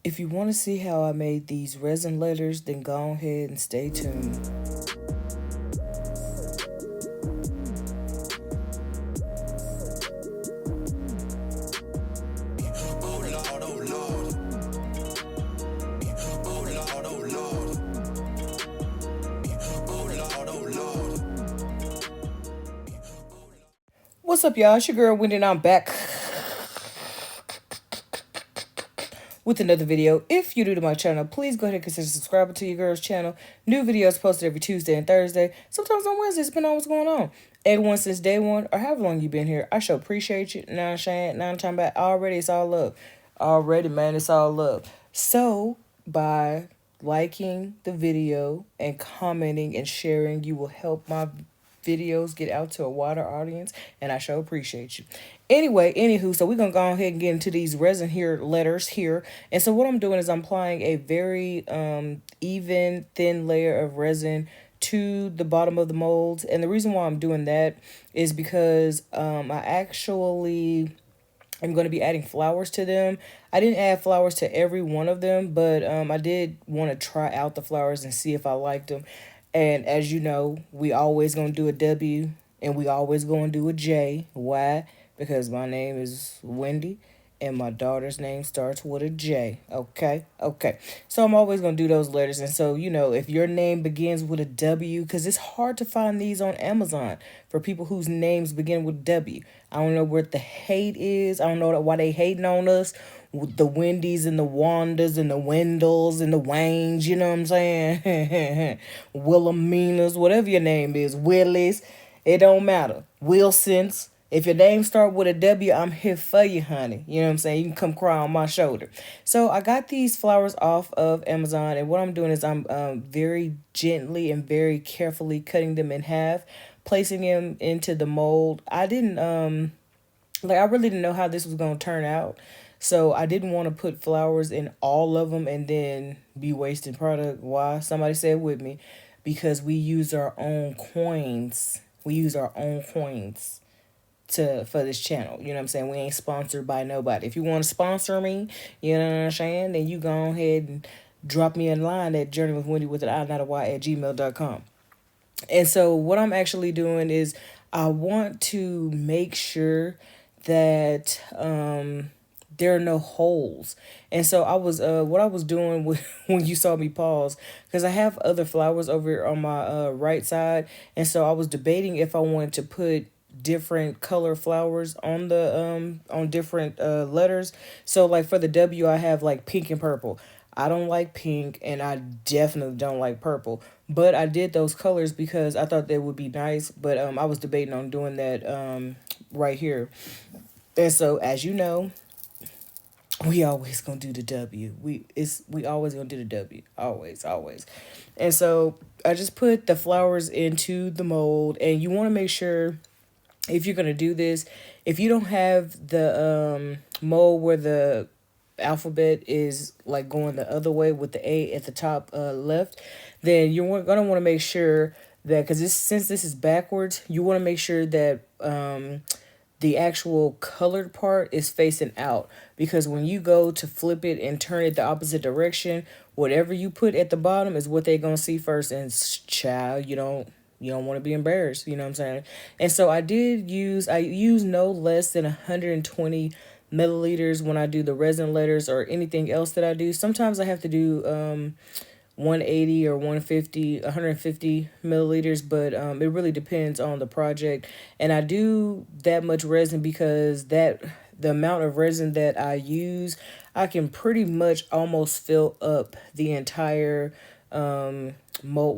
If you want to see how I made these resin letters, then go ahead and stay tuned. What's up, y'all? It's your girl Wendy, and I'm back with another video. If you're new to my channel, please go ahead and consider subscribing to your girl's channel. New videos posted every Tuesday and Thursday, sometimes on Wednesdays, depending on what's going on. Everyone since day one, or however long you've been here, I sure appreciate you. Now I'm saying, now I'm talking about already, it's all love. Already, man, it's all love. So, by liking the video and commenting and sharing, you will help my videos get out to a wider audience, and I sure appreciate you. Anyway, anywho, so we're gonna go ahead and get into these resin here letters here. And so what I'm doing is I'm applying a very even thin layer of resin to the bottom of the molds. And the reason why I'm doing that is because I actually I'm going to be adding flowers to them. I didn't add flowers to every one of them, but I did want to try out the flowers and see if I liked them. And as you know, we always going to do a W and we always going to do a J. Why? Because my name is Wendy and my daughter's name starts with a J. Okay? Okay. So I'm always going to do those letters. And so, you know, if your name begins with a W, because it's hard to find these on Amazon for people whose names begin with W. I don't know what the hate is. I don't know why they hating on us. With the Wendy's and the Wandas and the Wendells and the Waynes, you know what I'm saying? Wilhelminas, whatever your name is. Willis. It don't matter. Wilsons. If your name start with a W, I'm here for you, honey. You know what I'm saying? You can come cry on my shoulder. So I got these flowers off of Amazon, and what I'm doing is I'm very gently and very carefully cutting them in half, placing them into the mold. I didn't I really didn't know how this was gonna turn out. So I didn't want to put flowers in all of them and then be wasting product. Why? Somebody said with me, because we use our own coins. We use our own coins for this channel. You know what I'm saying? We ain't sponsored by nobody. If you want to sponsor me, you know what I'm saying, then you go ahead and drop me a line at journeywithwendy with an I not a Y at gmail.com. And so what I'm actually doing is I want to make sure that there are no holes. And so I was what I was doing when you saw me pause, because I have other flowers over here on my right side, and so I was debating if I wanted to put different color flowers on the on different letters. So like for the W, I have like pink and purple. I don't like pink and I definitely don't like purple, but I did those colors because I thought they would be nice. But I was debating on doing that right here. And so as you know, we always gonna do the W. We always gonna do the W. Always, always. And so I just put the flowers into the mold, and you want to make sure, if you're gonna do this, if you don't have the mold where the alphabet is like going the other way with the A at the top left, then you're gonna want to make sure that, because since this is backwards, you want to make sure that the actual colored part is facing out, because when you go to flip it and turn it the opposite direction, whatever you put at the bottom is what they're gonna see first. And child, you don't want to be embarrassed, you know what I'm saying? And so I use no less than 120 milliliters when I do the resin letters or anything else that I do. Sometimes I have to do 180 or 150 milliliters, but it really depends on the project. And I do that much resin because the amount of resin that I use, I can pretty much almost fill up the entire mold,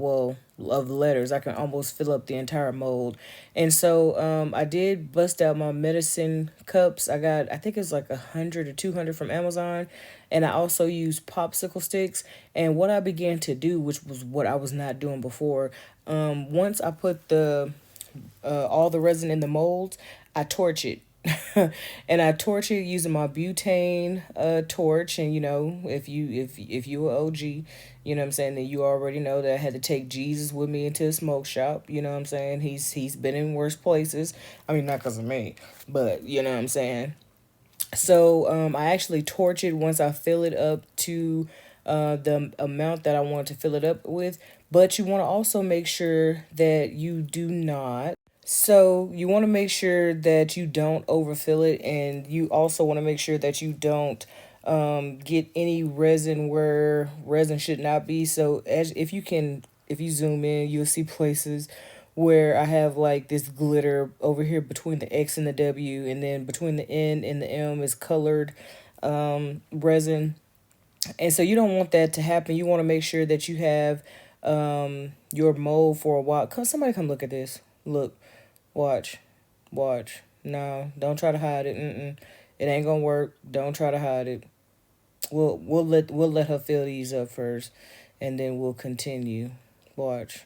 well, of letters. I can almost fill up the entire mold. And so I did bust out my medicine cups. I think it's like 100 or 200 from Amazon. And I also use popsicle sticks. And what I began to do, which was what I was not doing before, once I put the all the resin in the molds, I torch it. And I torch it using my butane torch. And you know, if you a OG, you know what I'm saying, then you already know that I had to take Jesus with me into a smoke shop. You know what I'm saying? He's been in worse places. I mean, not because of me, but you know what I'm saying. So I actually torch it once I fill it up to the amount that I want to fill it up with. But you want to also make sure that you do not. So you want to make sure that you don't overfill it, and you also want to make sure that you don't get any resin where resin should not be. So as if you zoom in, you'll see places where I have like this glitter over here between the X and the W, and then between the N and the M is colored resin. And so you don't want that to happen. You want to make sure that you have your mold for a while. Somebody come look at this. Look, watch, watch. No, don't try to hide it. It ain't gonna work. Don't try to hide it. We'll let her fill these up first, and then we'll continue. Watch.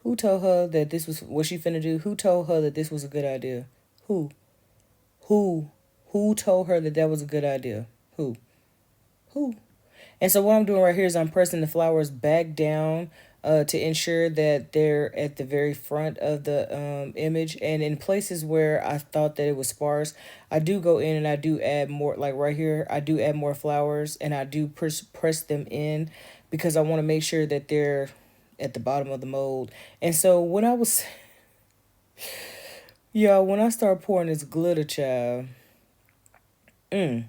Who told her that this was what she finna do? Who told her that this was a good idea? Who? Who? Who told her that that was a good idea? Who? Who? And so what I'm doing right here is I'm pressing the flowers back down to ensure that they're at the very front of the image. And in places where I thought that it was sparse, I do go in and I do add more, like right here, I do add more flowers and I do press them in because I want to make sure that they're at the bottom of the mold. And so when I was, y'all, when I start pouring this glitter, child, like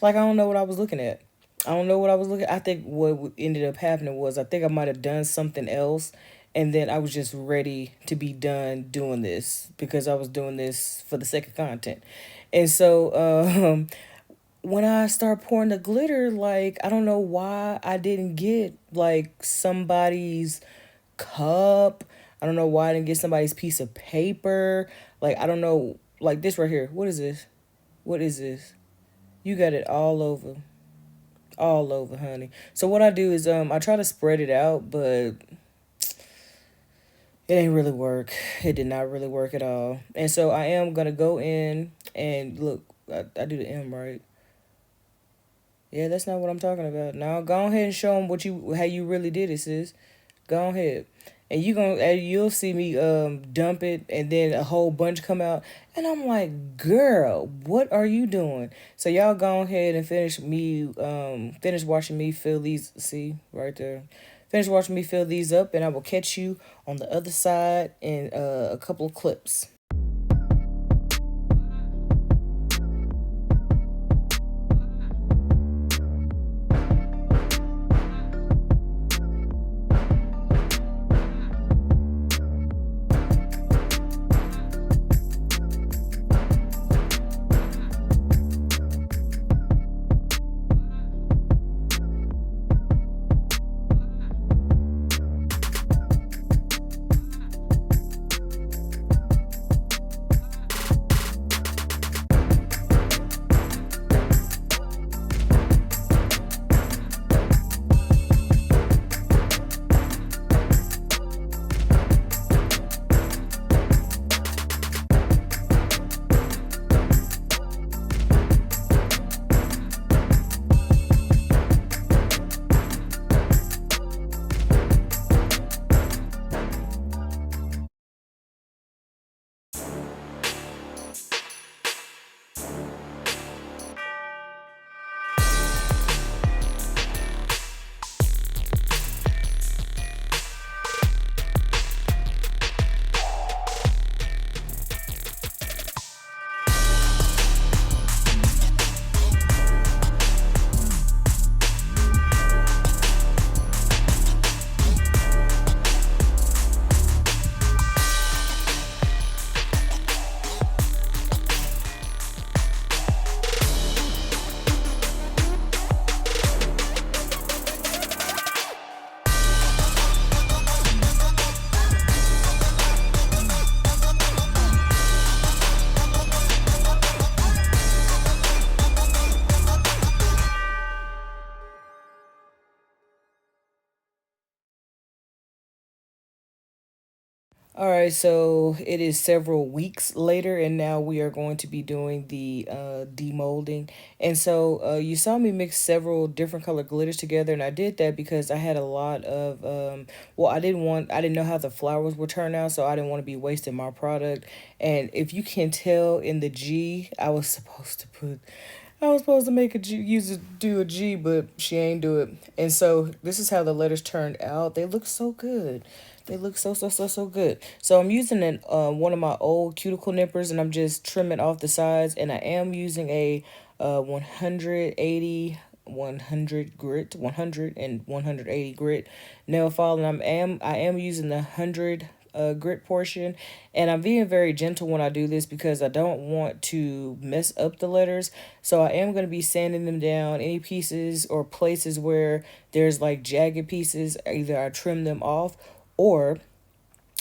I don't know what I was looking at. I don't know what I was looking. I think what ended up happening was I think I might have done something else, and then I was just ready to be done doing this because I was doing this for the sake of content. And so when I start pouring the glitter, like I don't know why I didn't get like somebody's cup. I don't know why I didn't get somebody's piece of paper. Like I don't know, like this right here. What is this? What is this? You got it all over, honey. So what I do is I try to spread it out, but it ain't really work. It did not really work at all. And so I am gonna go in and look. I do the M right. Yeah, that's not what I'm talking about. Now go ahead and show them how you really did it, sis. Go ahead. And you'll see me dump it and then a whole bunch come out. And I'm like, girl, what are you doing? So y'all go ahead and finish watching me fill these, see, right there. Finish watching me fill these up and I will catch you on the other side in a couple of clips. All right, so it is several weeks later, and now we are going to be doing the demolding. And so you saw me mix several different color glitters together, and I did that because I had a lot of well, I didn't know how the flowers would turn out, so I didn't want to be wasting my product. And if you can tell in the G, I was supposed to make a G, do a G, but she ain't do it. And so this is how the letters turned out. They look so good. They look so good. So I'm using one of my old cuticle nippers, and I'm just trimming off the sides. And I am using a 180 100 grit 100 and 180 grit nail file, and I am using the 100 grit portion, and I'm being very gentle when I do this because I don't want to mess up the letters. So I am going to be sanding them down. Any pieces or places where there's like jagged pieces, either I trim them off, or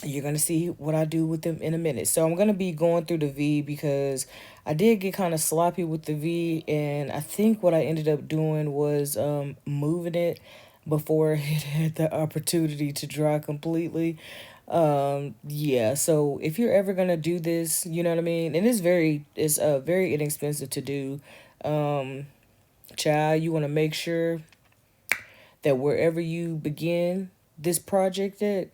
you're going to see what I do with them in a minute. So I'm going to be going through the V because I did get kind of sloppy with the V, and I think what I ended up doing was moving it before it had the opportunity to dry completely. Yeah, so if you're ever going to do this, you know what I mean? And it's very inexpensive to do. Child, you want to make sure that wherever you begin this project at,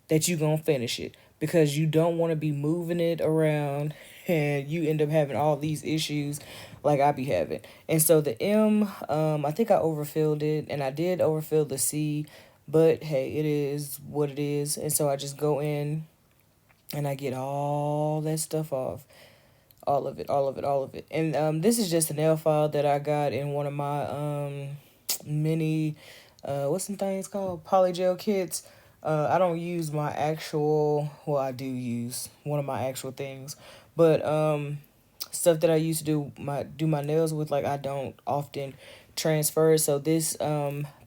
that you gonna finish it, because you don't want to be moving it around and you end up having all these issues like I be having. And so the M, I think I overfilled it, and I did overfill the C, but hey, it is what it is. And so I just go in and I get all that stuff off. All of it, all of it, all of it. And this is just a nail file that I got in one of my mini, what's some things called? Polygel kits. I don't use my actual, well, I do use one of my actual things, but stuff that I used to do my nails with, like, I don't often transfer. So this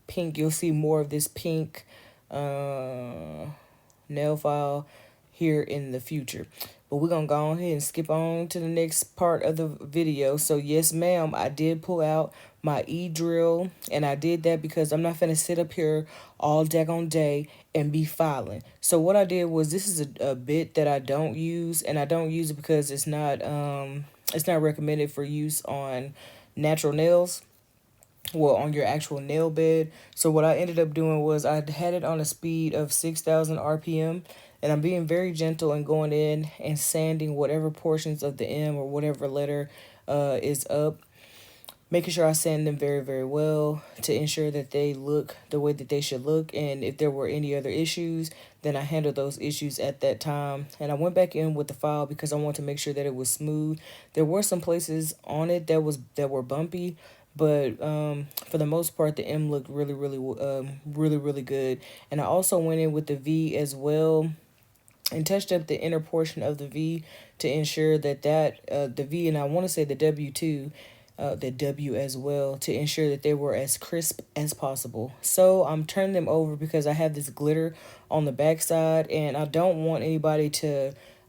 pink, you'll see more of this pink nail file here in the future. But we're going to go ahead and skip on to the next part of the video. So yes, ma'am, I did pull out my E-drill, and I did that because I'm not going to sit up here all daggone day and be filing. So what I did was, this is a bit that I don't use, and I don't use it because it's not recommended for use on natural nails, well, on your actual nail bed. So what I ended up doing was I had it on a speed of 6,000 RPM, and I'm being very gentle and going in and sanding whatever portions of the M or whatever letter is up, making sure I sand them very, very well to ensure that they look the way that they should look. And if there were any other issues, then I handled those issues at that time. And I went back in with the file because I wanted to make sure that it was smooth. There were some places on it that were bumpy, but for the most part, the M looked really good. And I also went in with the V as well and touched up the inner portion of the V to ensure that the V, and I want to say the W too, the W as well, to ensure that they were as crisp as possible. So I'm turning them over because I have this glitter on the backside, and I don't want I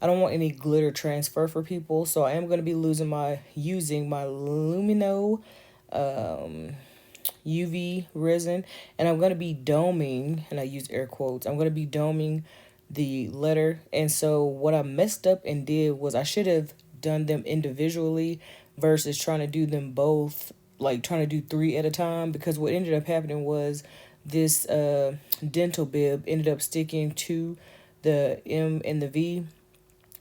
don't want any glitter transfer for people. So I am going to be using my Lumino UV resin, and I'm going to be doming, and I use air quotes, I'm going to be doming the letter. And so what I messed up and did was, I should have done them individually versus trying to do them both, like trying to do three at a time, because what ended up happening was this dental bib ended up sticking to the M and the V.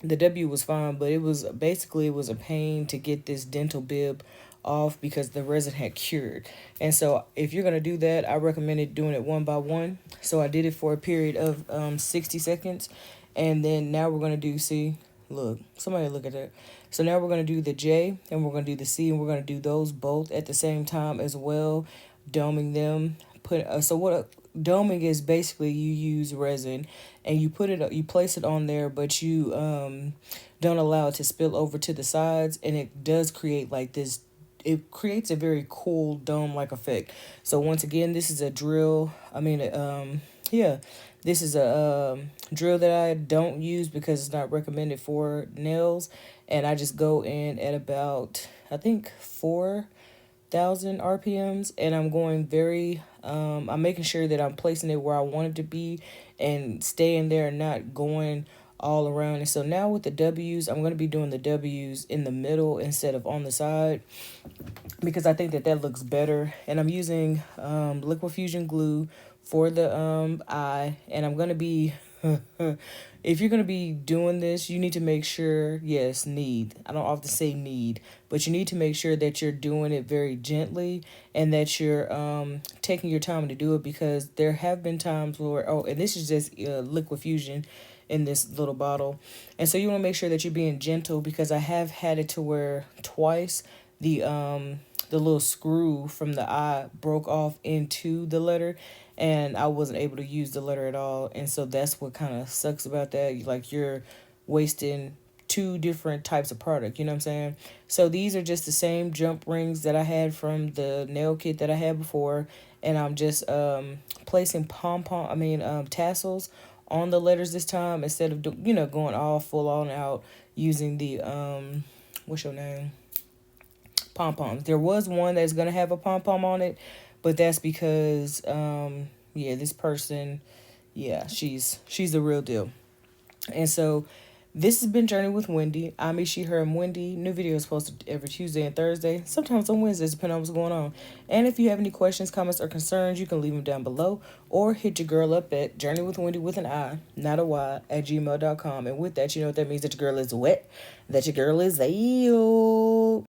The W was fine, but it was a pain to get this dental bib off because the resin had cured. And so if you're going to do that, I recommended doing it one by one. So I did it for a period of 60 seconds. And then now we're going to do, see, look, somebody look at that. So now we're going to do the J, and we're going to do the C, and we're going to do those both at the same time as well, doming them. Doming is basically, you use resin and you place it on there, but you don't allow it to spill over to the sides, and it does create like this. It creates a very cool dome-like effect. So once again, this is a drill. Yeah, this is a drill that I don't use because it's not recommended for nails, and I just go in at about, I think, 4,000 RPMs, and I'm going I'm making sure that I'm placing it where I want it to be and staying there and not going all around. And so now with the W's, I'm going to be doing the W's in the middle instead of on the side, because I think that that looks better. And I'm using liquid fusion glue for the eye, and I'm going to be if you're going to be doing this, you need to make sure, yes, need. I don't often say need, but you need to make sure that you're doing it very gently and that you're taking your time to do it, because there have been times where, oh, and this is just liquid fusion in this little bottle. And so you want to make sure that you're being gentle, because I have had it to where twice the little screw from the eye broke off into the letter, and I wasn't able to use the letter at all. And so that's what kind of sucks about that. Like, you're wasting two different types of product, you know what I'm saying? So these are just the same jump rings that I had from the nail kit that I had before, and I'm just placing tassels on the letters this time, instead of going all full on out using the what's your name, pom poms. There was one that's gonna have a pom pom on it, but that's because yeah, this person, yeah, she's the real deal. And so this has been Journey with Wendy. I'm me, she, her, and Wendy. New videos posted every Tuesday and Thursday, sometimes on Wednesdays, depending on what's going on. And if you have any questions, comments, or concerns, you can leave them down below, or hit your girl up at Journey with Wendy with an I, not a Y, at gmail.com. And with that, you know what that means: that your girl is wet, that your girl is a